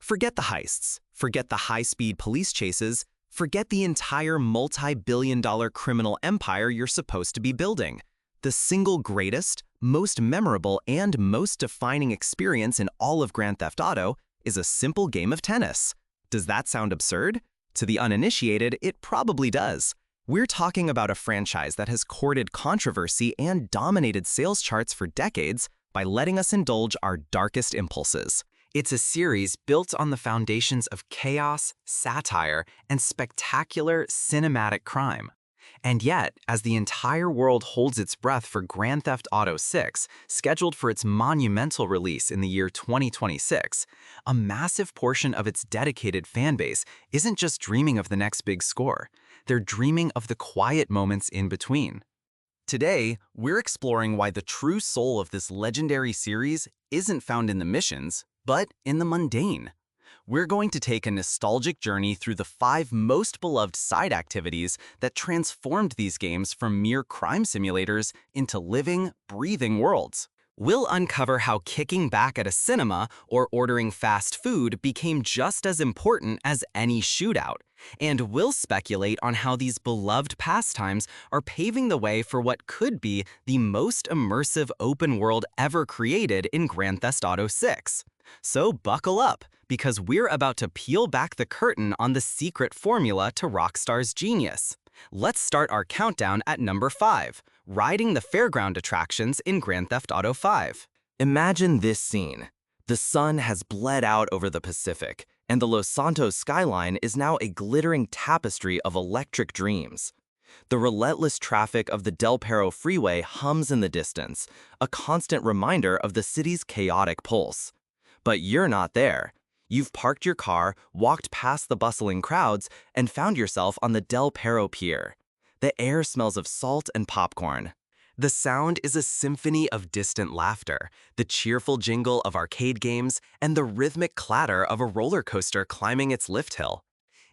Forget the heists, forget the high-speed police chases, forget the entire multi-billion-dollar criminal empire you're supposed to be building. The single greatest, most memorable, and most defining experience in all of Grand Theft Auto is a simple game of tennis. Does that sound absurd? To the uninitiated, it probably does. We're talking about a franchise that has courted controversy and dominated sales charts for decades by letting us indulge our darkest impulses. It's a series built on the foundations of chaos, satire, and spectacular cinematic crime. And yet, as the entire world holds its breath for Grand Theft Auto 6, scheduled for its monumental release in the year 2026, a massive portion of its dedicated fanbase isn't just dreaming of the next big score. They're dreaming of the quiet moments in between. Today, we're exploring why the true soul of this legendary series isn't found in the missions, but in the mundane. We're going to take a nostalgic journey through the 5 most beloved side activities that transformed these games from mere crime simulators into living, breathing worlds. We'll uncover how kicking back at a cinema or ordering fast food became just as important as any shootout. And we'll speculate on how these beloved pastimes are paving the way for what could be the most immersive open world ever created in Grand Theft Auto 6. So buckle up, because we're about to peel back the curtain on the secret formula to Rockstar's genius. Let's start our countdown at number 5, riding the fairground attractions in Grand Theft Auto 5. Imagine this scene. The sun has bled out over the Pacific, and the Los Santos skyline is now a glittering tapestry of electric dreams. The relentless traffic of the Del Perro freeway hums in the distance, a constant reminder of the city's chaotic pulse. But you're not there. You've parked your car, walked past the bustling crowds, and found yourself on the Del Perro Pier. The air smells of salt and popcorn. The sound is a symphony of distant laughter, the cheerful jingle of arcade games, and the rhythmic clatter of a roller coaster climbing its lift hill.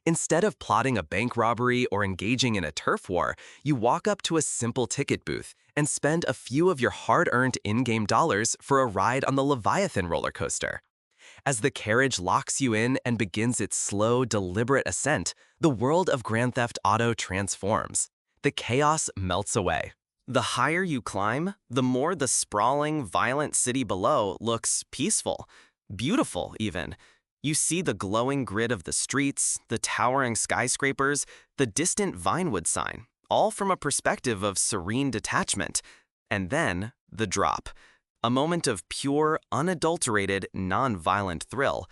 Instead of plotting a bank robbery or engaging in a turf war, you walk up to a simple ticket booth and spend a few of your hard-earned in-game dollars for a ride on the Leviathan roller coaster. As the carriage locks you in and begins its slow, deliberate ascent, the world of Grand Theft Auto transforms. The chaos melts away. The higher you climb, the more the sprawling, violent city below looks peaceful, beautiful even. You see the glowing grid of the streets, the towering skyscrapers, the distant Vinewood sign, all from a perspective of serene detachment. And then, the drop. A moment of pure, unadulterated, non-violent thrill.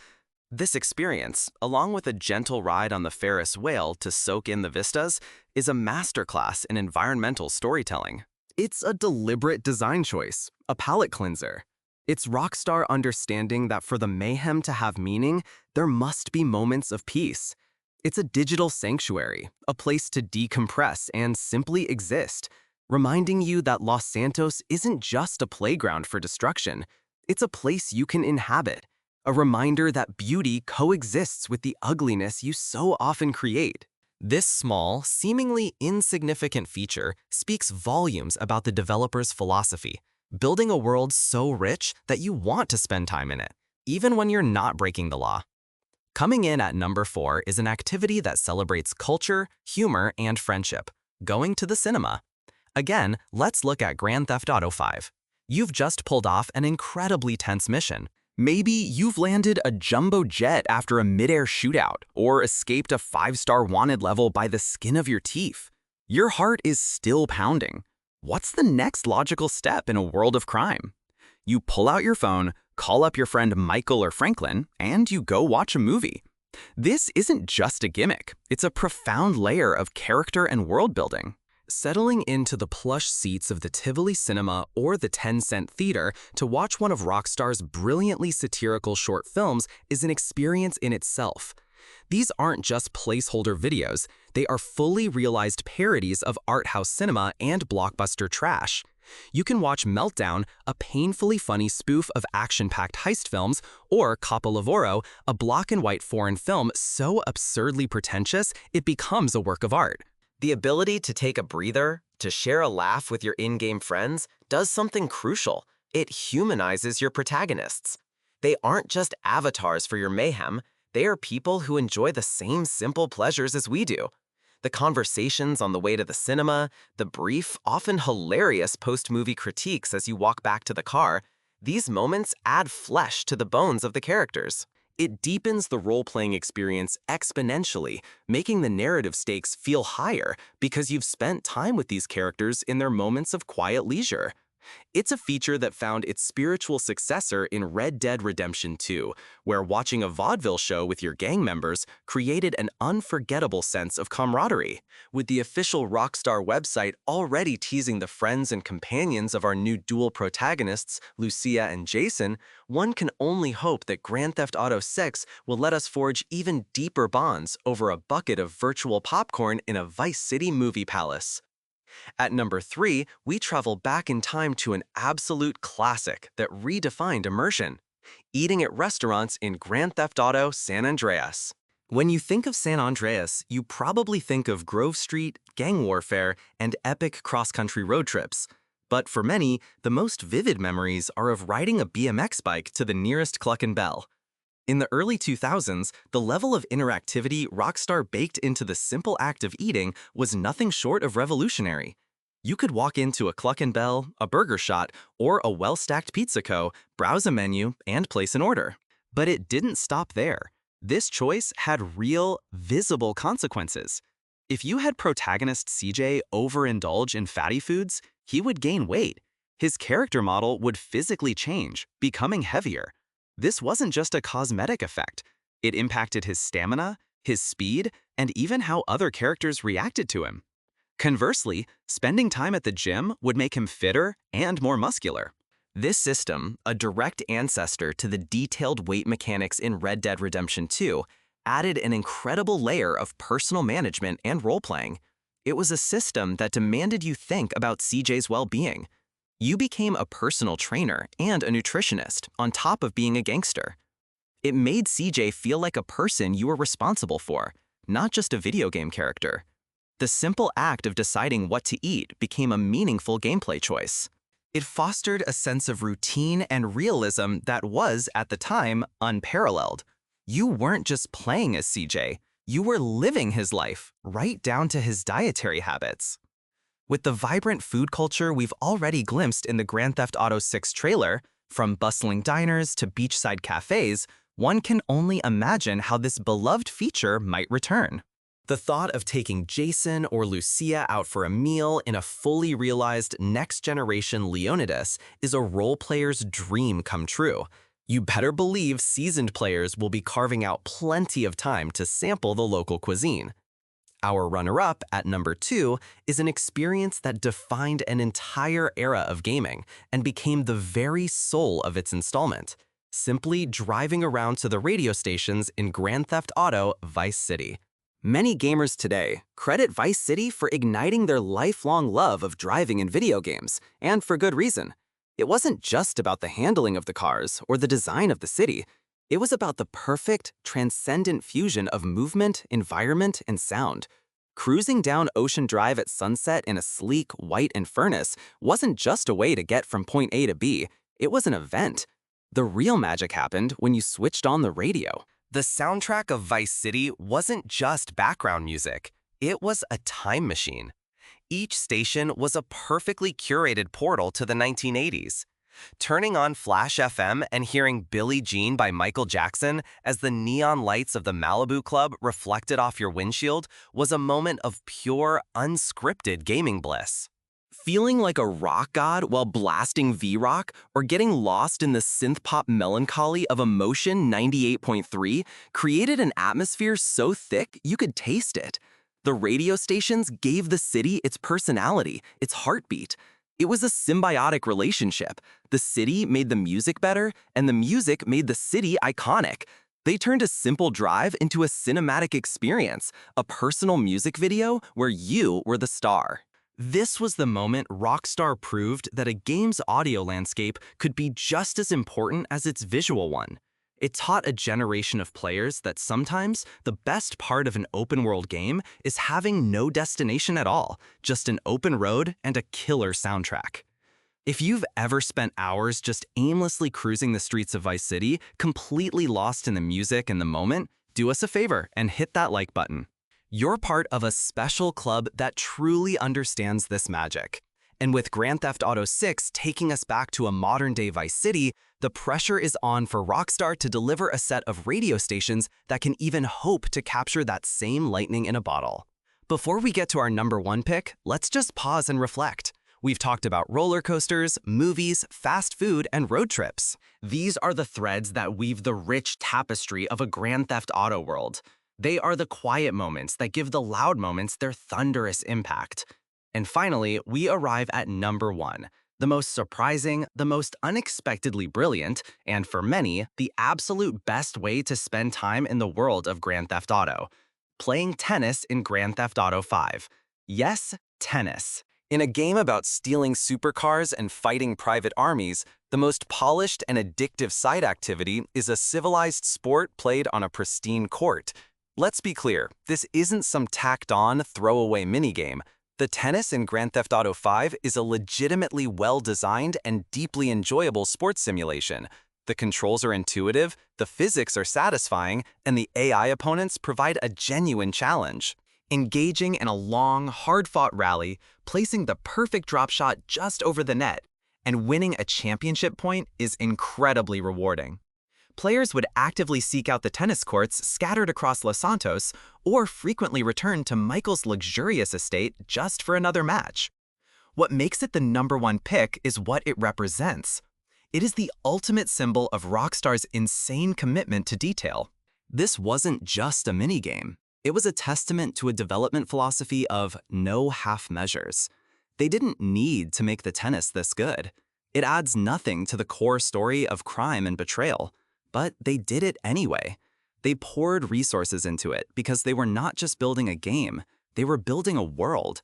This experience, along with a gentle ride on the Ferris wheel to soak in the vistas, is a masterclass in environmental storytelling. It's a deliberate design choice, a palate cleanser. It's Rockstar understanding that for the mayhem to have meaning, there must be moments of peace. It's a digital sanctuary, a place to decompress and simply exist, reminding you that Los Santos isn't just a playground for destruction. It's a place you can inhabit, a reminder that beauty coexists with the ugliness you so often create. This small, seemingly insignificant feature speaks volumes about the developer's philosophy, building a world so rich that you want to spend time in it, even when you're not breaking the law. Coming in at number 4 is an activity that celebrates culture, humor, and friendship, going to the cinema. Again, let's look at Grand Theft Auto 5. You've just pulled off an incredibly tense mission. Maybe you've landed a jumbo jet after a mid-air shootout, or escaped a 5-star wanted level by the skin of your teeth. Your heart is still pounding. What's the next logical step in a world of crime? You pull out your phone, call up your friend Michael or Franklin, and you go watch a movie. This isn't just a gimmick, it's a profound layer of character and world building. Settling into the plush seats of the Tivoli Cinema or the 10-cent theater to watch one of Rockstar's brilliantly satirical short films is an experience in itself. These aren't just placeholder videos, they are fully realized parodies of art house cinema and blockbuster trash. You can watch Meltdown, a painfully funny spoof of action-packed heist films, or Capolavoro, a black-and-white foreign film so absurdly pretentious it becomes a work of art. The ability to take a breather, to share a laugh with your in-game friends, does something crucial. It humanizes your protagonists. They aren't just avatars for your mayhem, they are people who enjoy the same simple pleasures as we do. The conversations on the way to the cinema, the brief, often hilarious post-movie critiques as you walk back to the car, these moments add flesh to the bones of the characters. It deepens the role-playing experience exponentially, making the narrative stakes feel higher because you've spent time with these characters in their moments of quiet leisure. It's a feature that found its spiritual successor in Red Dead Redemption 2, where watching a vaudeville show with your gang members created an unforgettable sense of camaraderie. With the official Rockstar website already teasing the friends and companions of our new dual protagonists, Lucia and Jason, one can only hope that Grand Theft Auto 6 will let us forge even deeper bonds over a bucket of virtual popcorn in a Vice City movie palace. At number 3, we travel back in time to an absolute classic that redefined immersion: eating at restaurants in Grand Theft Auto San Andreas. When you think of San Andreas, you probably think of Grove Street, gang warfare, and epic cross-country road trips. But for many, the most vivid memories are of riding a BMX bike to the nearest Cluck and Bell. In the early 2000s, the level of interactivity Rockstar baked into the simple act of eating was nothing short of revolutionary. You could walk into a Cluck and Bell, a Burger Shot, or a well-stacked Pizza Co., browse a menu, and place an order. But it didn't stop there. This choice had real, visible consequences. If you had protagonist CJ overindulge in fatty foods, he would gain weight. His character model would physically change, becoming heavier. This wasn't just a cosmetic effect. It impacted his stamina, his speed, and even how other characters reacted to him. Conversely, spending time at the gym would make him fitter and more muscular. This system, a direct ancestor to the detailed weight mechanics in Red Dead Redemption 2, added an incredible layer of personal management and role-playing. It was a system that demanded you think about CJ's well-being. You became a personal trainer and a nutritionist on top of being a gangster. It made CJ feel like a person you were responsible for, not just a video game character. The simple act of deciding what to eat became a meaningful gameplay choice. It fostered a sense of routine and realism that was, at the time, unparalleled. You weren't just playing as CJ, you were living his life, right down to his dietary habits. With the vibrant food culture we've already glimpsed in the Grand Theft Auto 6 trailer, from bustling diners to beachside cafes, one can only imagine how this beloved feature might return. The thought of taking Jason or Lucia out for a meal in a fully realized next-generation Leonidas is a role player's dream come true. You better believe seasoned players will be carving out plenty of time to sample the local cuisine. Our runner-up at number 2 is an experience that defined an entire era of gaming and became the very soul of its installment: simply driving around to the radio stations in Grand Theft Auto Vice City. Many gamers today credit Vice City for igniting their lifelong love of driving in video games, and for good reason. It wasn't just about the handling of the cars or the design of the city. It was about the perfect, transcendent fusion of movement, environment, and sound. Cruising down Ocean Drive at sunset in a sleek, white Infernus wasn't just a way to get from point A to B, it was an event. The real magic happened when you switched on the radio. The soundtrack of Vice City wasn't just background music, it was a time machine. Each station was a perfectly curated portal to the 1980s. Turning on Flash FM and hearing Billie Jean by Michael Jackson as the neon lights of the Malibu Club reflected off your windshield was a moment of pure, unscripted gaming bliss. Feeling like a rock god while blasting V-Rock or getting lost in the synth-pop melancholy of Emotion 98.3 created an atmosphere so thick you could taste it. The radio stations gave the city its personality, its heartbeat. It was a symbiotic relationship. The city made the music better, and the music made the city iconic. They turned a simple drive into a cinematic experience, a personal music video where you were the star. This was the moment Rockstar proved that a game's audio landscape could be just as important as its visual one. It taught a generation of players that sometimes the best part of an open-world game is having no destination at all, just an open road and a killer soundtrack. If you've ever spent hours just aimlessly cruising the streets of Vice City, completely lost in the music and the moment, do us a favor and hit that like button. You're part of a special club that truly understands this magic. And with Grand Theft Auto 6 taking us back to a modern-day Vice City, the pressure is on for Rockstar to deliver a set of radio stations that can even hope to capture that same lightning in a bottle. Before we get to our number one pick, let's just pause and reflect. We've talked about roller coasters, movies, fast food, and road trips. These are the threads that weave the rich tapestry of a Grand Theft Auto world. They are the quiet moments that give the loud moments their thunderous impact. And finally, we arrive at number one, the most surprising, the most unexpectedly brilliant, and for many, the absolute best way to spend time in the world of Grand Theft Auto: playing tennis in Grand Theft Auto 5. Yes, tennis. In a game about stealing supercars and fighting private armies, the most polished and addictive side activity is a civilized sport played on a pristine court. Let's be clear, this isn't some tacked-on, throwaway minigame. The tennis in Grand Theft Auto 5 is a legitimately well-designed and deeply enjoyable sports simulation. The controls are intuitive, the physics are satisfying, and the AI opponents provide a genuine challenge. Engaging in a long, hard-fought rally, placing the perfect drop shot just over the net, and winning a championship point is incredibly rewarding. Players would actively seek out the tennis courts scattered across Los Santos or frequently return to Michael's luxurious estate just for another match. What makes it the number one pick is what it represents. It is the ultimate symbol of Rockstar's insane commitment to detail. This wasn't just a minigame. It was a testament to a development philosophy of no half measures. They didn't need to make the tennis this good. It adds nothing to the core story of crime and betrayal, but they did it anyway. They poured resources into it because they were not just building a game, they were building a world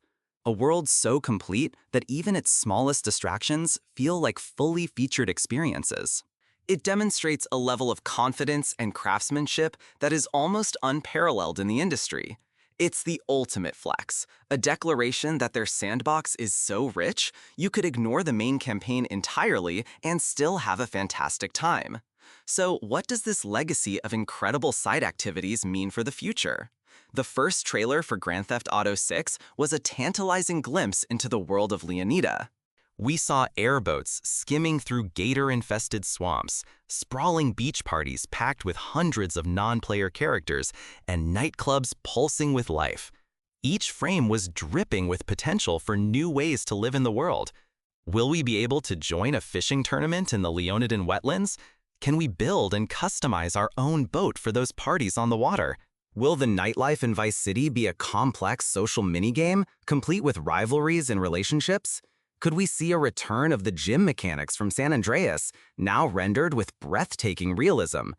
so complete that even its smallest distractions feel like fully featured experiences. It demonstrates a level of confidence and craftsmanship that is almost unparalleled in the industry. It's the ultimate flex, a declaration that their sandbox is so rich, you could ignore the main campaign entirely and still have a fantastic time. So what does this legacy of incredible side activities mean for the future? The first trailer for Grand Theft Auto 6 was a tantalizing glimpse into the world of Leonida. We saw airboats skimming through gator-infested swamps, sprawling beach parties packed with hundreds of non-player characters, and nightclubs pulsing with life. Each frame was dripping with potential for new ways to live in the world. Will we be able to join a fishing tournament in the Leonidan wetlands? Can we build and customize our own boat for those parties on the water? Will the nightlife in Vice City be a complex social minigame, complete with rivalries and relationships? Could we see a return of the gym mechanics from San Andreas, now rendered with breathtaking realism?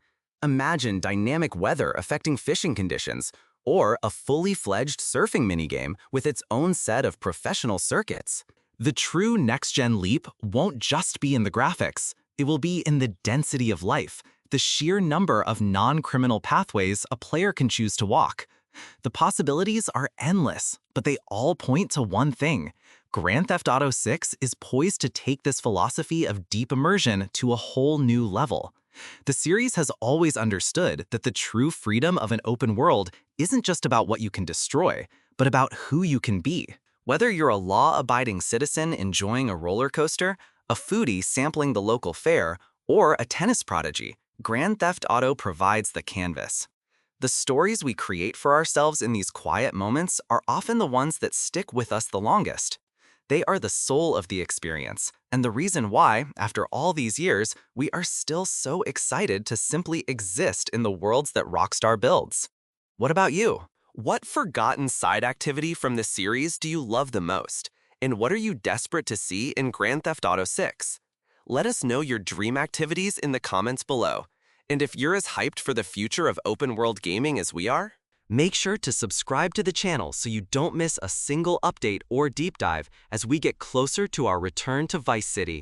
Imagine dynamic weather affecting fishing conditions, or a fully fledged surfing minigame with its own set of professional circuits. The true next-gen leap won't just be in the graphics. It will be in the density of life, the sheer number of non-criminal pathways a player can choose to walk. The possibilities are endless, but they all point to one thing. Grand Theft Auto 6 is poised to take this philosophy of deep immersion to a whole new level. The series has always understood that the true freedom of an open world isn't just about what you can destroy, but about who you can be. Whether you're a law-abiding citizen enjoying a roller coaster, a foodie sampling the local fare, or a tennis prodigy, Grand Theft Auto provides the canvas. The stories we create for ourselves in these quiet moments are often the ones that stick with us the longest. They are the soul of the experience, and the reason why, after all these years, we are still so excited to simply exist in the worlds that Rockstar builds. What about you? What forgotten side activity from the series do you love the most? And what are you desperate to see in Grand Theft Auto 6? Let us know your dream activities in the comments below. And if you're as hyped for the future of open-world gaming as we are, make sure to subscribe to the channel so you don't miss a single update or deep dive as we get closer to our return to Vice City.